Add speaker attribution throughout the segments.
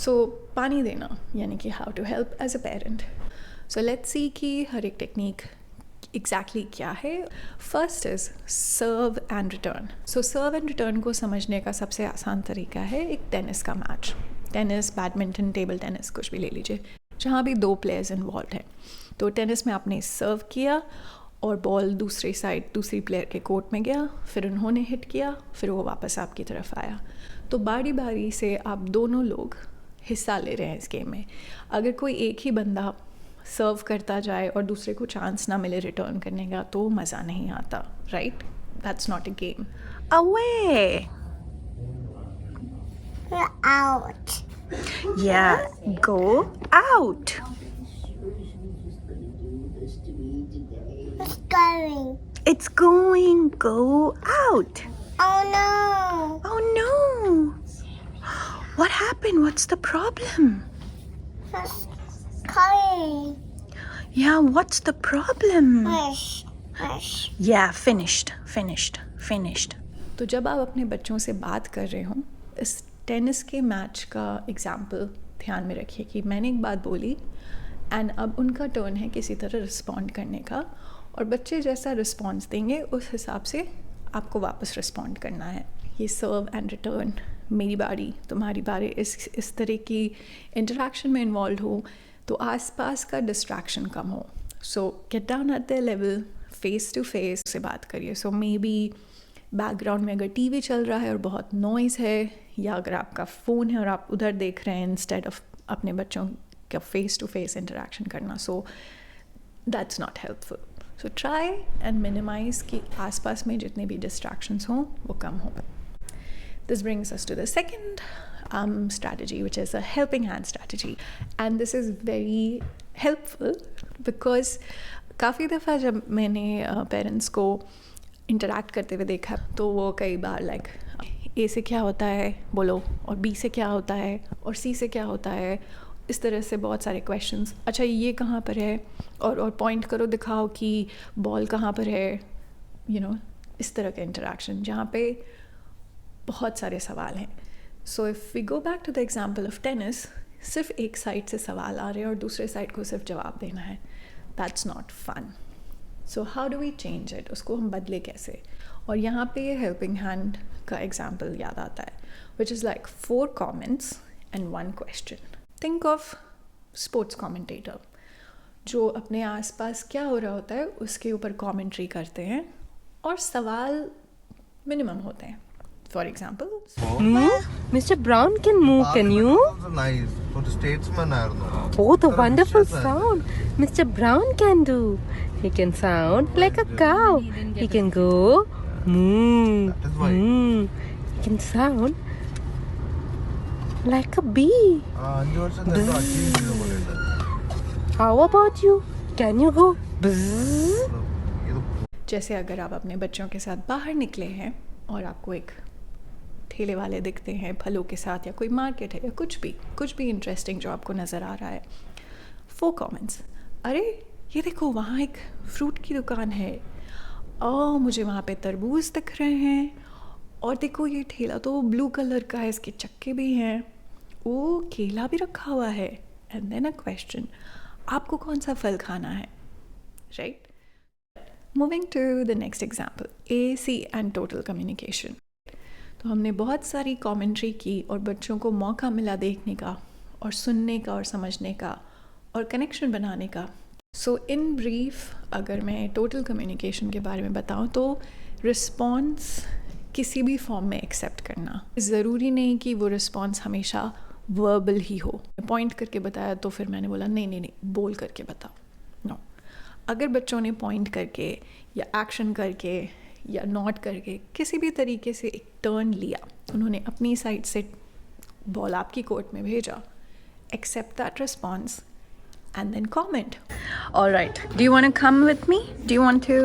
Speaker 1: सो पानी देना यानी कि how to help as a parent. So let's see कि हर एक टेक्निक एग्जैक्टली क्या है. First is serve and return. So serve and return को समझने का सबसे आसान तरीका है एक टेनिस का match. Tennis, badminton, table tennis कुछ भी ले लीजिए, जहाँ भी 2 प्लेयर्स इन्वॉल्व हैं. तो टेनिस में आपने सर्व किया और बॉल दूसरी साइड दूसरी प्लेयर के कोर्ट में गया, फिर उन्होंने हिट किया, फिर वो वापस आपकी तरफ आया. तो बारी बारी से आप दोनों लोग हिस्सा ले रहे हैं इस गेम में. अगर कोई एक ही बंदा सर्व करता जाए और दूसरे को चांस ना मिले रिटर्न करने का तो मज़ा नहीं आता, right? That's not a game.
Speaker 2: Away.
Speaker 3: Out.
Speaker 2: Yeah, go out.
Speaker 3: It's going.
Speaker 2: It's going. Go out.
Speaker 3: Oh no.
Speaker 2: Oh no. What happened? What's the problem?
Speaker 3: It's coming.
Speaker 2: Yeah, what's the problem?
Speaker 3: Fish. Fish.
Speaker 2: Yeah, finished.
Speaker 1: तो जब आप अपने बच्चों से बात कर रहे हो, इस टेनिस के मैच का एग्जाम्पल ध्यान में रखिए कि मैंने एक बात बोली एंड अब उनका टर्न है किसी तरह रिस्पॉन्ड करने का, और बच्चे जैसा रिस्पॉन्स देंगे उस हिसाब से आपको वापस रिस्पॉन्ड करना है. ये सर्व एंड रिटर्न, मेरी बारी तुम्हारी बारी, इस तरह की इंटरेक्शन में इन्वॉल्व हो तो आसपास का डिस्ट्रैक्शन कम हो. So get down at the level, face to face से बात करिए. सो मे बी बैकग्राउंड में अगर टीवी चल रहा है और बहुत नॉइज़ है, या अगर आपका फ़ोन है और आप उधर देख रहे हैं इंस्टेड ऑफ अपने बच्चों का फेस टू फेस इंटरेक्शन करना, so that's not helpful. So try and minimise कि आसपास में जितने भी डिस्ट्रैक्शंस हों वो कम हो. This brings us to the second strategy, which is a helping hand strategy. And this is very helpful because काफ़ी दफ़ा जब मैंने पेरेंट्स को इंटरैक्ट करते हुए देखा तो वो कई बार लाइक ए से क्या होता है बोलो, और बी से क्या होता है, और सी से क्या होता है, इस तरह से बहुत सारे क्वेश्चंस. अच्छा ये कहाँ पर है, और पॉइंट करो दिखाओ कि बॉल कहाँ पर है, इस तरह का इंटरेक्शन जहाँ पे बहुत सारे सवाल हैं. So if we go back to the example of tennis, सिर्फ एक साइड से सवाल आ रहे हैं और दूसरे साइड को सिर्फ जवाब देना है. That's not fun. So how do we change it, उसको हम बदले कैसे. और यहाँ पे हेल्पिंग हैंड का एग्जाम्पल याद आता है, which is like 4 comments and 1 question. Think of sports commentator जो अपने आसपास क्या हो रहा होता है उसके ऊपर कॉमेंट्री करते हैं और सवाल मिनिमम होते हैं. For example,
Speaker 4: Move? Mr. Brown can move, can you?
Speaker 5: Nice. For statesman ആയിരുന്നു.
Speaker 4: Oh, the wonderful sound Mr. Brown can do. He can sound like a cow. He can go moo.
Speaker 5: That is why.
Speaker 4: He can sound like a bee.
Speaker 5: 5 വർഷത്തെ achieve ചെയ്ത പോലെയുണ്ട്.
Speaker 4: How about you? Can you go bzzz?
Speaker 5: ഇത്
Speaker 1: जैसे अगर आप अपने बच्चों के साथ बाहर निकले हैं और आपको एक ठेले वाले दिखते हैं फलों के साथ, या कोई मार्केट है, या कुछ भी इंटरेस्टिंग जो आपको नज़र आ रहा है. 4 comments. अरे ये देखो वहाँ एक फ्रूट की दुकान है, मुझे वहाँ पे तरबूज दिख रहे हैं, और देखो ये ठेला तो ब्लू कलर का है, इसके चक्के भी हैं, केला भी रखा हुआ है. एंड देन अ क्वेश्चन, आपको कौन सा फल खाना है, right? Moving to the next example, AC and total communication. तो हमने बहुत सारी कमेंट्री की और बच्चों को मौका मिला देखने का और सुनने का और समझने का और कनेक्शन बनाने का. सो इन ब्रीफ अगर मैं टोटल कम्युनिकेशन के बारे में बताऊं तो रिस्पॉन्स किसी भी फॉर्म में एक्सेप्ट करना. ज़रूरी नहीं कि वो रिस्पॉन्स हमेशा वर्बल ही हो. पॉइंट करके बताया तो फिर मैंने बोला नहीं बोल करके बताओ. नो, अगर बच्चों ने पॉइंट करके या एक्शन करके या नॉट करके किसी भी तरीके से एक टर्न लिया, उन्होंने अपनी साइड से बॉल आपकी कोर्ट में भेजा, accept that response and then comment.
Speaker 2: All right. Do you want to come with me? Do you want to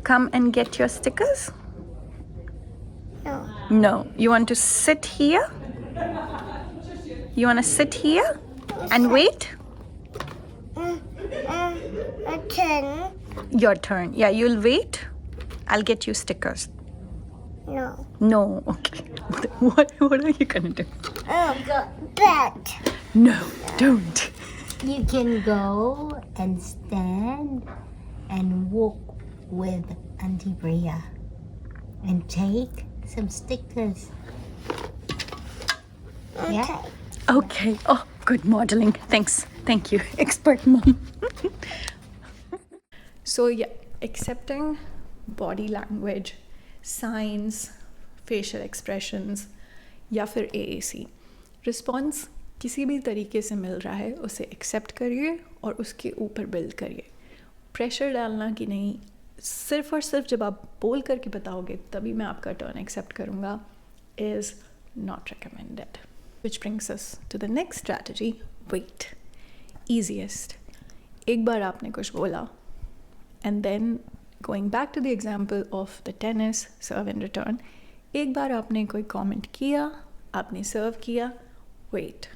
Speaker 2: come and get your stickers?
Speaker 3: No.
Speaker 2: No. You want to sit here? You want to sit here and wait?
Speaker 3: A turn.
Speaker 2: Your turn. Yeah, you'll wait. I'll get you stickers.
Speaker 3: No.
Speaker 2: No. Okay. What are you going to do?
Speaker 3: Bet.
Speaker 2: No, don't.
Speaker 6: You can go and stand and walk with Auntie Bria and take some stickers. Yeah?
Speaker 2: Okay. Oh, good modeling. Thanks. Thank you, expert mom.
Speaker 1: So yeah, accepting body language, signs, facial expressions या फिर AAC response किसी भी तरीके से मिल रहा है उसे accept करिए और उसके ऊपर बिल्ड करिए. प्रेशर डालना कि नहीं, सिर्फ और सिर्फ जब आप बोल करके बताओगे तभी मैं आपका टर्न एक्सेप्ट करूँगा is not recommended. Which brings us to the next strategy, wait. Easiest. एक बार आपने कुछ बोला and then going back to the example of the tennis serve and return, एक बार आपने कोई comment किया, आपने serve किया, wait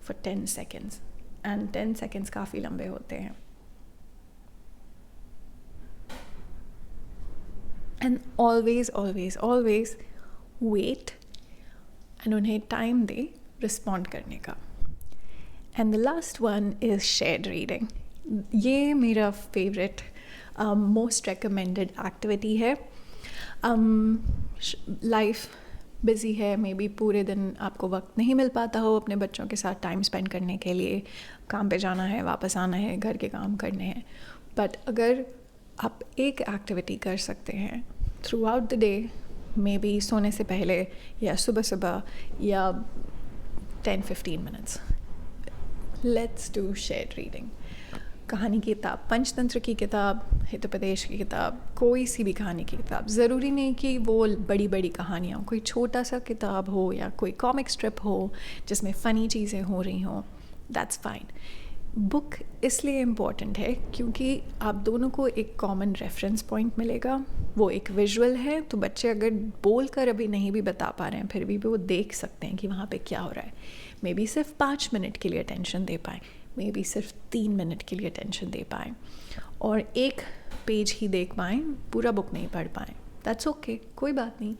Speaker 1: for 10 seconds and 10 seconds काफ़ी लंबे होते हैं. And always, always, always wait and उन्हें टाइम दे रिस्पॉन्ड करने का. And the last one is shared reading. ये मेरा फेवरेट मोस्ट रिकमेंडेड एक्टिविटी है. लाइफ बिज़ी है, मे बी पूरे दिन आपको वक्त नहीं मिल पाता हो अपने बच्चों के साथ टाइम स्पेंड करने के लिए, काम पे जाना है, वापस आना है, घर के काम करने हैं. बट अगर आप एक एक्टिविटी कर सकते हैं through out the day, may be सोने से पहले या सुबह सुबह या 10-15 minutes, let's do shared reading. कहानी की किताब, पंचतंत्र की किताब, हितोपदेश की किताब, कोई सी भी कहानी की किताब. ज़रूरी नहीं कि वो बड़ी बड़ी कहानियाँ हो, कोई छोटा सा किताब हो या कोई कॉमिक स्ट्रिप हो जिसमें फ़नी चीज़ें हो रही हों, दैट्स फाइन. बुक इसलिए इम्पॉर्टेंट है क्योंकि आप दोनों को एक कॉमन रेफरेंस पॉइंट मिलेगा. वो एक विजुअल है, तो बच्चे अगर बोल कर अभी नहीं भी बता पा रहे हैं फिर भी वो देख सकते हैं कि वहाँ पे क्या हो रहा है. मे बी सिर्फ 5 मिनट के लिए अटेंशन दे पाएँ, मे बी सिर्फ 3 मिनट के लिए अटेंशन दे पाएँ और एक पेज ही देख पाएँ, पूरा बुक नहीं पढ़ पाएँ. दैट्स ओके, कोई बात नहीं.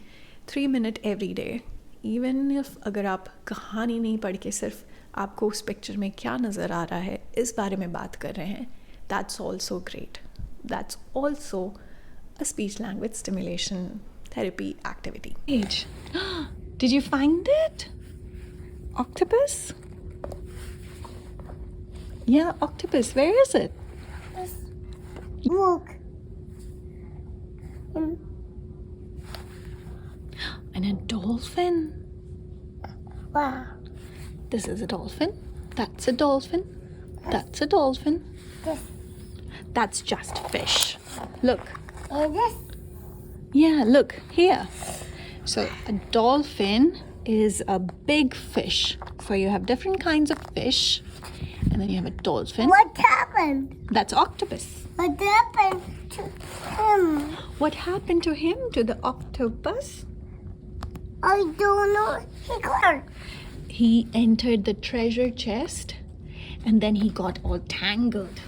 Speaker 1: 3 minute every day, even if अगर आप कहानी नहीं पढ़ के सिर्फ आपको उस पिक्चर में क्या नज़र आ रहा है इस बारे में बात कर रहे हैं, that's also great. That's also a speech language stimulation therapy activity.
Speaker 2: Did you find it? Octopus? Yeah, octopus. Where is it?
Speaker 3: Look.
Speaker 2: And a dolphin.
Speaker 3: Wow.
Speaker 2: This is a dolphin. That's a dolphin. That's a dolphin.
Speaker 3: This.
Speaker 2: That's just fish. Look.
Speaker 3: And this.
Speaker 2: Yeah, look here. So a dolphin is a big fish. So you have different kinds of fish, and then you have a dolphin.
Speaker 3: What happened?
Speaker 2: That's octopus.
Speaker 3: What happened to him?
Speaker 2: What happened to him, to the octopus?
Speaker 3: I don't know. He got.
Speaker 2: He entered the treasure chest, and then he got all tangled.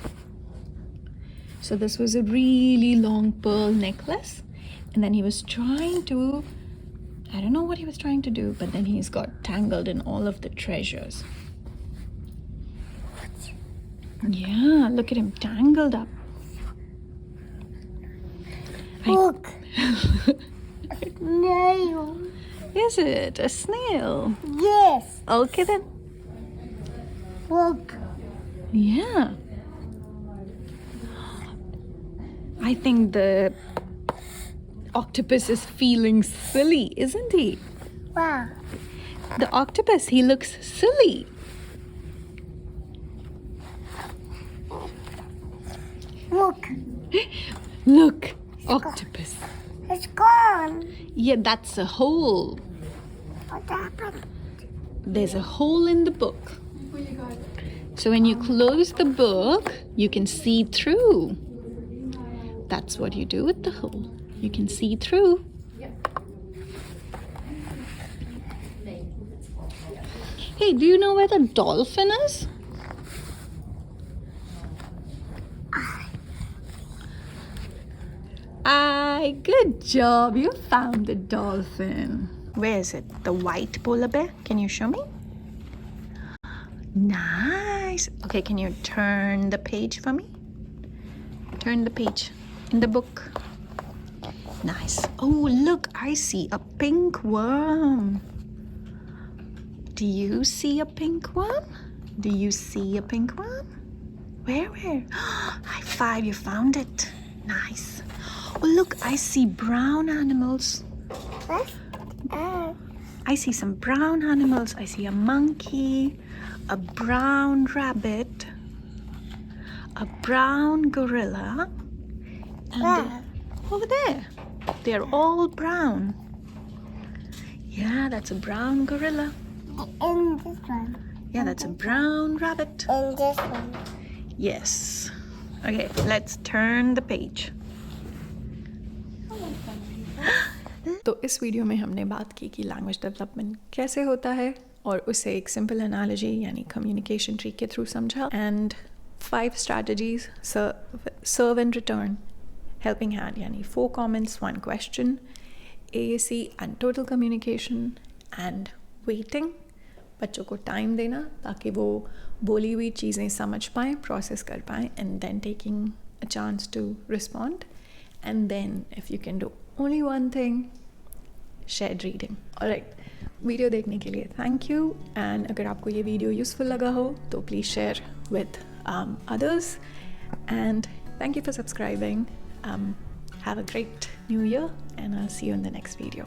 Speaker 2: So this was a really long pearl necklace, and then he was trying to, I don't know what he was trying to do, but then he's got tangled in all of the treasures. Yeah, look at him tangled up.
Speaker 3: Look. Nail.
Speaker 2: Is it a snail?
Speaker 3: Yes.
Speaker 2: Okay then.
Speaker 3: Look.
Speaker 2: Yeah. I think the octopus is feeling silly, isn't he?
Speaker 3: Wow.
Speaker 2: The octopus, he looks silly.
Speaker 3: Look.
Speaker 2: Look, octopus.
Speaker 3: It's gone.
Speaker 2: Yeah, that's a hole.
Speaker 3: What happened?
Speaker 2: There's a hole in the book. So when you close the book, you can see through. That's what you do with the hole. You can see through. Hey, do you know where the dolphin is? Good job. You found the dolphin. Where is it? The white polar bear? Can you show me?
Speaker 1: Nice. Okay, can you turn the page for me? Turn the page in the book. Nice. Oh, look, I see a pink worm. Do you see a pink worm? Do you see a pink worm? Where? High five, you found it. Nice. Oh, look, I see brown animals.
Speaker 3: What?
Speaker 1: I see some brown animals. I see a monkey, a brown rabbit, a brown gorilla, and over there. They're all brown. Yeah, that's a brown gorilla.
Speaker 3: And this one.
Speaker 1: Yeah, that's a brown rabbit.
Speaker 3: And this one.
Speaker 1: Yes. Okay, let's turn the page. तो इस video में हमने बात की कि language development कैसे होता है और उसे एक सिंपल एनालॉजी यानी कम्युनिकेशन ट्री के थ्रू समझा and 5 strategies serve and return helping hand यानी 4 comments 1 question AAC and total communication and waiting बच्चों को टाइम देना ताकि वो बोली हुई चीज़ें समझ पाएँ प्रोसेस कर पाएँ and then taking a chance to respond and then if you can do only one thing shared reading. Alright, video देखने के लिए थैंक यू एंड अगर आपको ये वीडियो यूज़फुल लगा हो तो please share with others and thank you for subscribing. Have a great new year and I'll see you in the next video.